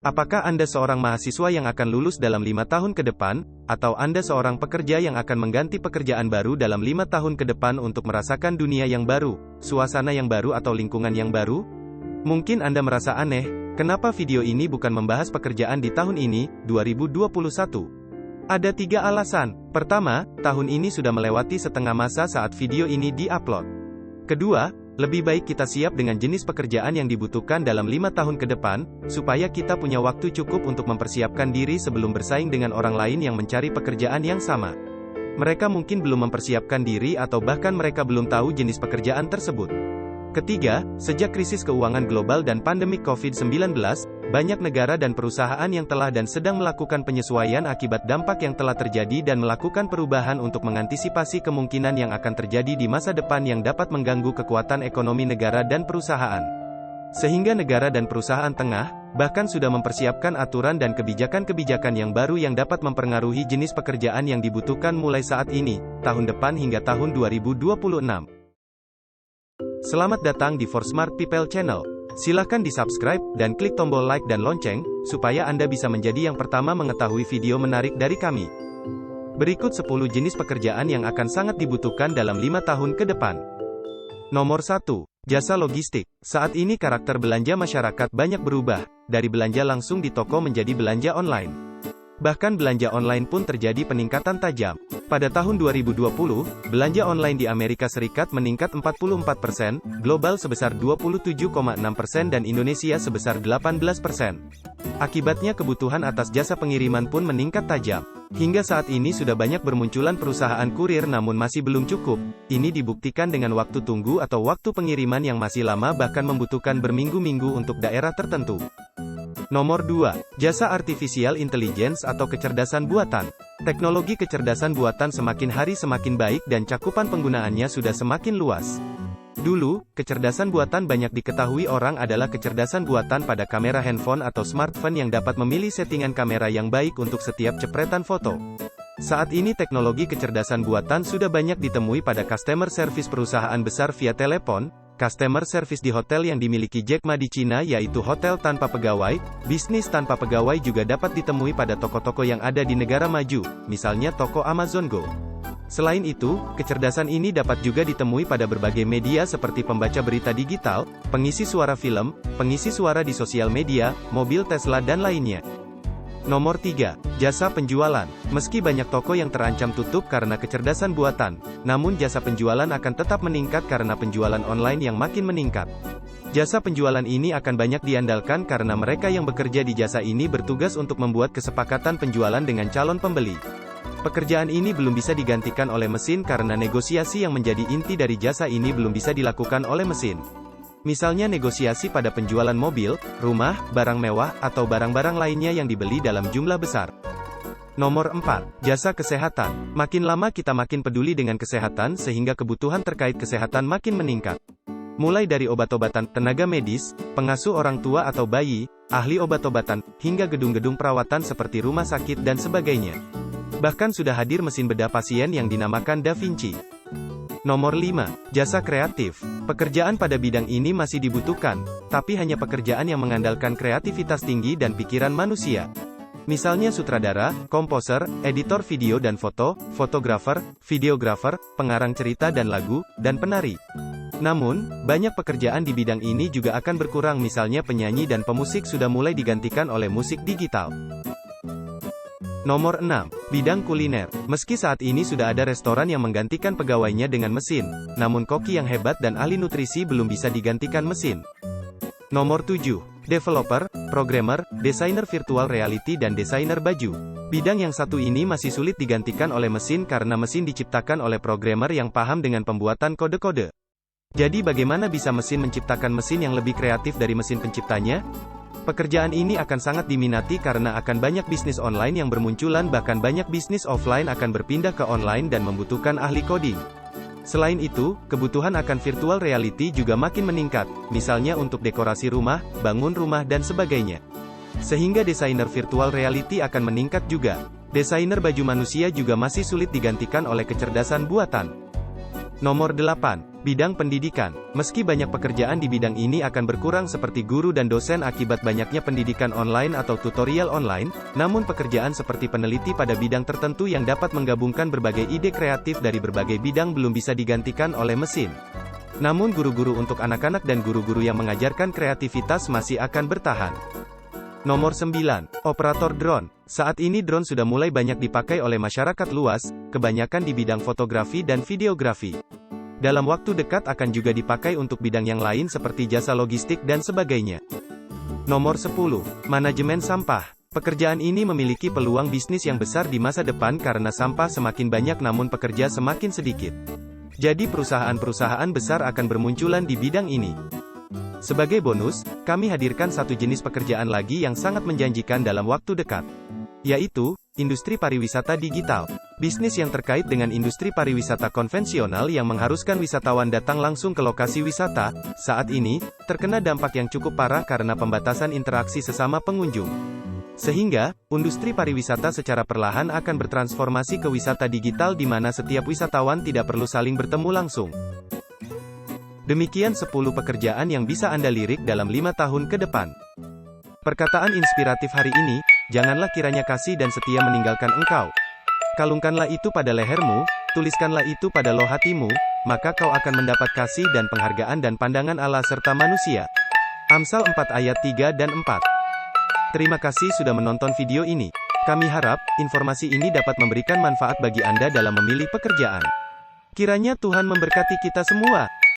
Apakah Anda seorang mahasiswa yang akan lulus dalam 5 tahun ke depan, atau Anda seorang pekerja yang akan mengganti pekerjaan baru dalam 5 tahun ke depan untuk merasakan dunia yang baru, suasana yang baru atau lingkungan yang baru? Mungkin Anda merasa aneh, kenapa video ini bukan membahas pekerjaan di tahun ini, 2021? Ada 3 alasan. Pertama, tahun ini sudah melewati setengah masa saat video ini di-upload. Kedua, lebih baik kita siap dengan jenis pekerjaan yang dibutuhkan dalam 5 tahun ke depan, supaya kita punya waktu cukup untuk mempersiapkan diri sebelum bersaing dengan orang lain yang mencari pekerjaan yang sama. Mereka mungkin belum mempersiapkan diri atau bahkan mereka belum tahu jenis pekerjaan tersebut. Ketiga, sejak krisis keuangan global dan pandemi COVID-19, banyak negara dan perusahaan yang telah dan sedang melakukan penyesuaian akibat dampak yang telah terjadi dan melakukan perubahan untuk mengantisipasi kemungkinan yang akan terjadi di masa depan yang dapat mengganggu kekuatan ekonomi negara dan perusahaan. Sehingga negara dan perusahaan tengah, bahkan sudah mempersiapkan aturan dan kebijakan-kebijakan yang baru yang dapat mempengaruhi jenis pekerjaan yang dibutuhkan mulai saat ini, tahun depan hingga tahun 2026. Selamat datang di For Smart People Channel. Silahkan di-subscribe, dan klik tombol like dan lonceng, supaya Anda bisa menjadi yang pertama mengetahui video menarik dari kami. Berikut 10 jenis pekerjaan yang akan sangat dibutuhkan dalam 5 tahun ke depan. Nomor 1. Jasa logistik. Saat ini karakter belanja masyarakat banyak berubah, dari belanja langsung di toko menjadi belanja online. Bahkan belanja online pun terjadi peningkatan tajam. Pada tahun 2020, belanja online di Amerika Serikat meningkat 44%, global sebesar 27,6% dan Indonesia sebesar 18%. Akibatnya kebutuhan atas jasa pengiriman pun meningkat tajam. Hingga saat ini sudah banyak bermunculan perusahaan kurir namun masih belum cukup. Ini dibuktikan dengan waktu tunggu atau waktu pengiriman yang masih lama bahkan membutuhkan berminggu-minggu untuk daerah tertentu. Nomor 2. Jasa artificial intelligence atau kecerdasan buatan. Teknologi kecerdasan buatan semakin hari semakin baik dan cakupan penggunaannya sudah semakin luas. Dulu, kecerdasan buatan banyak diketahui orang adalah kecerdasan buatan pada kamera handphone atau smartphone yang dapat memilih settingan kamera yang baik untuk setiap cepretan foto. Saat ini teknologi kecerdasan buatan sudah banyak ditemui pada customer service perusahaan besar via telepon, customer service di hotel yang dimiliki Jack Ma di Cina yaitu hotel tanpa pegawai, bisnis tanpa pegawai juga dapat ditemui pada toko-toko yang ada di negara maju, misalnya toko Amazon Go. Selain itu, kecerdasan ini dapat juga ditemui pada berbagai media seperti pembaca berita digital, pengisi suara film, pengisi suara di sosial media, mobil Tesla dan lainnya. Nomor 3. Jasa penjualan. Meski banyak toko yang terancam tutup karena kecerdasan buatan, namun jasa penjualan akan tetap meningkat karena penjualan online yang makin meningkat. Jasa penjualan ini akan banyak diandalkan karena mereka yang bekerja di jasa ini bertugas untuk membuat kesepakatan penjualan dengan calon pembeli. Pekerjaan ini belum bisa digantikan oleh mesin karena negosiasi yang menjadi inti dari jasa ini belum bisa dilakukan oleh mesin. Misalnya negosiasi pada penjualan mobil, rumah, barang mewah, atau barang-barang lainnya yang dibeli dalam jumlah besar. Nomor 4. Jasa kesehatan. Makin lama kita makin peduli dengan kesehatan sehingga kebutuhan terkait kesehatan makin meningkat. Mulai dari obat-obatan, tenaga medis, pengasuh orang tua atau bayi, ahli obat-obatan, hingga gedung-gedung perawatan seperti rumah sakit dan sebagainya. Bahkan sudah hadir mesin bedah pasien yang dinamakan Da Vinci. Nomor 5. Jasa kreatif. Pekerjaan pada bidang ini masih dibutuhkan, tapi hanya pekerjaan yang mengandalkan kreativitas tinggi dan pikiran manusia. Misalnya sutradara, komposer, editor video dan foto, fotografer, videografer, pengarang cerita dan lagu, dan penari. Namun, banyak pekerjaan di bidang ini juga akan berkurang misalnya penyanyi dan pemusik sudah mulai digantikan oleh musik digital. Nomor 6. Bidang kuliner. Meski saat ini sudah ada restoran yang menggantikan pegawainya dengan mesin, namun koki yang hebat dan ahli nutrisi belum bisa digantikan mesin. Nomor 7. Developer, programmer, desainer virtual reality dan desainer baju. Bidang yang satu ini masih sulit digantikan oleh mesin karena mesin diciptakan oleh programmer yang paham dengan pembuatan kode-kode. Jadi bagaimana bisa mesin menciptakan mesin yang lebih kreatif dari mesin penciptanya? Pekerjaan ini akan sangat diminati karena akan banyak bisnis online yang bermunculan bahkan banyak bisnis offline akan berpindah ke online dan membutuhkan ahli coding. Selain itu, kebutuhan akan virtual reality juga makin meningkat, misalnya untuk dekorasi rumah, bangun rumah dan sebagainya. Sehingga desainer virtual reality akan meningkat juga. Desainer baju manusia juga masih sulit digantikan oleh kecerdasan buatan. Nomor 8. Bidang pendidikan. Meski banyak pekerjaan di bidang ini akan berkurang seperti guru dan dosen akibat banyaknya pendidikan online atau tutorial online, namun pekerjaan seperti peneliti pada bidang tertentu yang dapat menggabungkan berbagai ide kreatif dari berbagai bidang belum bisa digantikan oleh mesin. Namun guru-guru untuk anak-anak dan guru-guru yang mengajarkan kreativitas masih akan bertahan. Nomor 9. Operator drone. Saat ini drone sudah mulai banyak dipakai oleh masyarakat luas, kebanyakan di bidang fotografi dan videografi. Dalam waktu dekat akan juga dipakai untuk bidang yang lain seperti jasa logistik dan sebagainya. Nomor 10. Manajemen sampah. Pekerjaan ini memiliki peluang bisnis yang besar di masa depan karena sampah semakin banyak namun pekerja semakin sedikit. Jadi perusahaan-perusahaan besar akan bermunculan di bidang ini. Sebagai bonus, kami hadirkan satu jenis pekerjaan lagi yang sangat menjanjikan dalam waktu dekat, yaitu industri pariwisata digital. Bisnis yang terkait dengan industri pariwisata konvensional yang mengharuskan wisatawan datang langsung ke lokasi wisata, saat ini terkena dampak yang cukup parah karena pembatasan interaksi sesama pengunjung. Sehingga, industri pariwisata secara perlahan akan bertransformasi ke wisata digital di mana setiap wisatawan tidak perlu saling bertemu langsung. Demikian 10 pekerjaan yang bisa Anda lirik dalam 5 tahun ke depan. Perkataan inspiratif hari ini, janganlah kiranya kasih dan setia meninggalkan engkau. Kalungkanlah itu pada lehermu, tuliskanlah itu pada loh hatimu, maka kau akan mendapat kasih dan penghargaan dan pandangan Allah serta manusia. Amsal 4 ayat 3 dan 4. Terima kasih sudah menonton video ini. Kami harap, informasi ini dapat memberikan manfaat bagi Anda dalam memilih pekerjaan. Kiranya Tuhan memberkati kita semua.